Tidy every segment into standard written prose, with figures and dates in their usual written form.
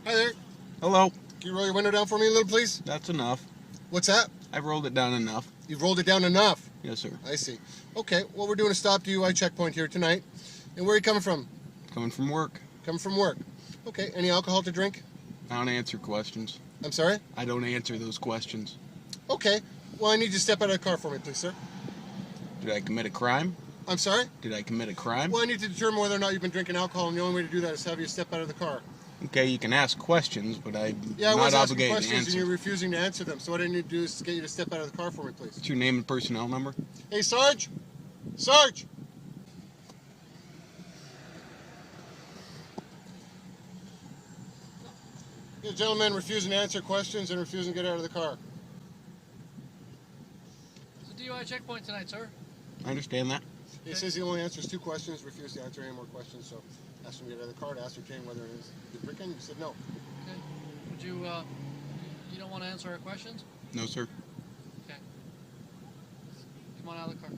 Hi there. Hello. Can you roll your window down for me a little, please? That's enough. What's that? I've rolled it down enough. You've rolled it down enough? Yes, sir. I see. Okay, well, we're doing a stop DUI checkpoint here tonight. And where are you coming from? Coming from work. Coming from work. Okay, any alcohol to drink? I don't answer questions. I'm sorry? I don't answer those questions. Okay, well, I need you to step out of the car for me, please, sir. Did I commit a crime? I'm sorry? Did I commit a crime? Well, I need to determine whether or not you've been drinking alcohol, and the only way to do that is to have you step out of the car. Okay, you can ask questions, but I'm Yeah, I not was asking obligated to questions, and answer. you're refusing to answer them. So what I need to do is to get you to step out of the car for me, please. What's your name and personnel number? Hey, Sarge! Sarge! The gentleman refusing to answer questions and refusing to get out of the car. It's a DUI checkpoint tonight, sir. I understand that. He says he only answers 2 questions, refused to answer any more questions, so asked him to get out of the car to ascertain whether it is the drinking. He said no. Okay. Would you, you don't want to answer our questions? No, sir. Okay. Come on out of the car.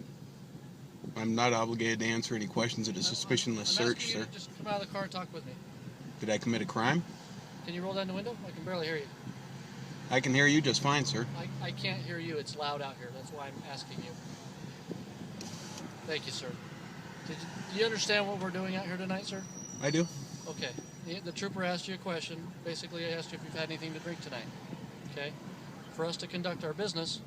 I'm not obligated to answer any questions at a suspicionless I'm search, asking you sir. to just come out of the car and talk with me. Did I commit a crime? Can you roll down the window? I can barely hear you. I can hear you just fine, sir. I can't hear you. It's loud out here. That's why I'm asking you. Thank you, sir. Do you understand what we're doing out here tonight, sir? I do. Okay. The trooper asked you a question. Basically, I asked you if you've had anything to drink tonight. Okay? For us to conduct our business,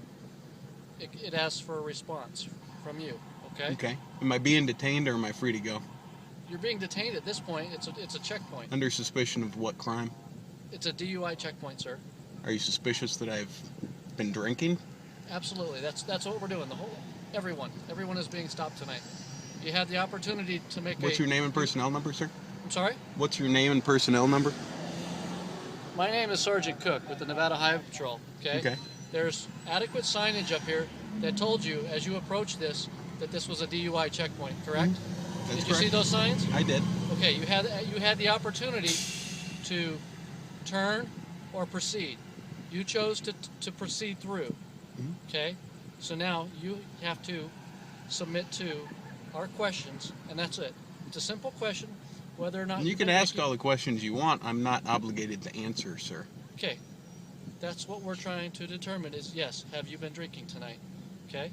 it asks for a response from you. Okay? Okay. Am I being detained or am I free to go? You're being detained at this point. It's a checkpoint. Under suspicion of what crime? It's a DUI checkpoint, sir. Are you suspicious that I've been drinking? Absolutely. That's what we're doing. Everyone is being stopped tonight. You had the opportunity to make What's your name and personnel number, sir? I'm sorry? What's your name and personnel number? My name is Sergeant Cook with the Nevada Highway Patrol. Okay? There's adequate signage up here that told you as you approached this that this was a DUI checkpoint, correct? That's Did you see those signs? I did. Okay, you had the opportunity to turn or proceed. You chose to proceed through. Okay? So now you have to submit to our questions, and that's it. It's a simple question, whether or not You can ask all the questions you want. I'm not obligated to answer, sir. Okay. That's what we're trying to determine is, yes, have you been drinking tonight? Okay?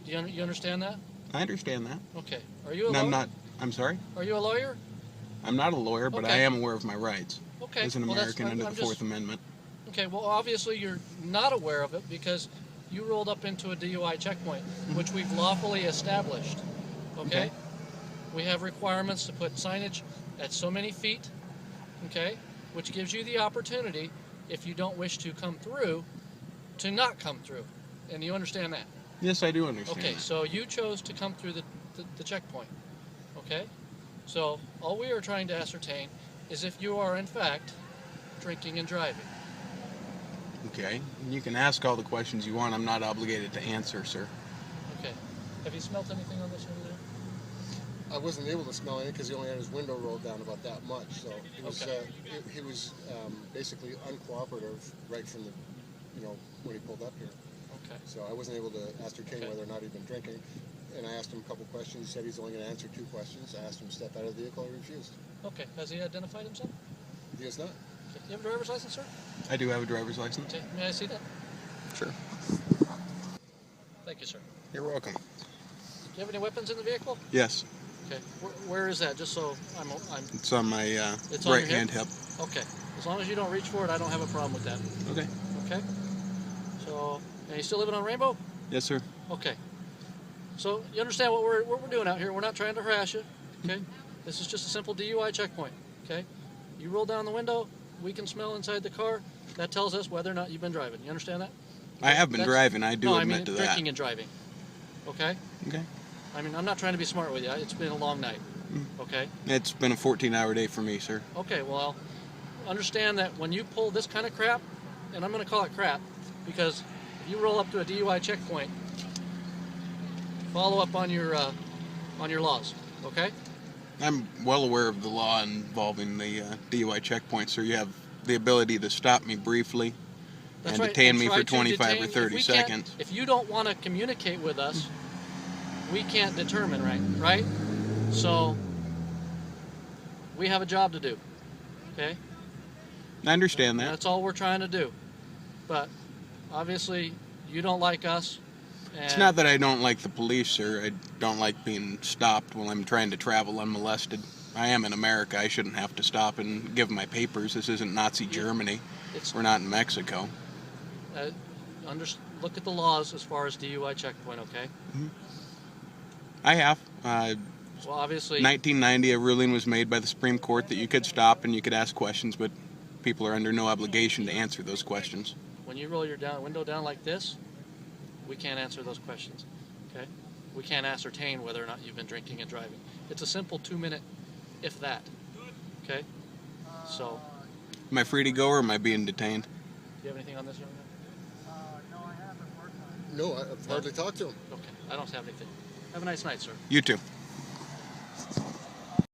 Do you understand that? I understand that. Okay. Are you a No, lawyer? I'm sorry? Are you a lawyer? I'm not a lawyer, but I Okay. am aware of my rights Okay. as an Well, American I'm under the just- Fourth Amendment. Okay, well, obviously you're not aware of it because you rolled up into a DUI checkpoint, which we've lawfully established. Okay? We have requirements to put signage at so many feet, okay, which gives you the opportunity, if you don't wish to come through, to not come through. And you understand that? Yes, I do understand. Okay, that. so you chose to come through the checkpoint. Okay? So all we are trying to ascertain is if you are, in fact, drinking and driving. Okay. You can ask all the questions you want. I'm not obligated to answer, sir. Okay. Have you smelt anything on this over there? I wasn't able to smell anything because he only had his window rolled down about that much. So he was, Okay. he was basically uncooperative right from the, when he pulled up here. Okay. So I wasn't able to ascertain whether or not he'd been drinking. And I asked him a couple questions. He said he's only going to answer 2 questions. I asked him to step out of the vehicle. He refused. Okay. Has he identified himself? He has not. Okay. You have a driver's license, sir? I do have a driver's license. Okay. May I see that? Sure. Thank you, sir. You're welcome. Do you have any weapons in the vehicle? Yes. Okay. Where is that? Just so I'm It's on my It's on your right hand hip. Okay. As long as you don't reach for it, I don't have a problem with that. Okay. Okay. So, and you still living on Rainbow? Yes, sir. Okay. So you understand what we're doing out here? We're not trying to harass you. Okay. This is just a simple DUI checkpoint. Okay. You roll down the window. We can smell inside the car. That tells us whether or not you've been driving. You understand that? I have been driving. I do no, admit I mean to drinking that. and driving. Okay. Okay. I mean, I'm not trying to be smart with you. It's been a long night. Okay. It's been a 14-hour day for me, sir. Okay. Well, understand that when you pull this kind of crap, and I'm going to call it crap, because if you roll up to a DUI checkpoint, follow up on your laws. Okay. I'm well aware of the law involving the DUI checkpoint, sir. You have the ability to stop me briefly and detain me for 25 or 30 seconds. If you don't want to communicate with us, we can't determine, right? So we have a job to do, okay? I understand that. That's all we're trying to do. But obviously, you don't like us. And It's not that I don't like the police, sir. I don't like being stopped while I'm trying to travel unmolested. I am in America. I shouldn't have to stop and give my papers. This isn't Nazi Germany. We're not in Mexico. Look at the laws as far as DUI checkpoint, okay? I have. Well, obviously, 1990, a ruling was made by the Supreme Court that you could stop and you could ask questions, but people are under no obligation to answer those questions. when you roll your window down like this, we can't answer those questions, okay? We can't ascertain whether or not you've been drinking and driving. It's a simple 2-minute, if that, okay? So, Am I free to go or am I being detained? do you have anything on this, young man? No, I haven't worked on it. No, I've hardly talked to him. Okay, I don't have anything. Have a nice night, sir. You too.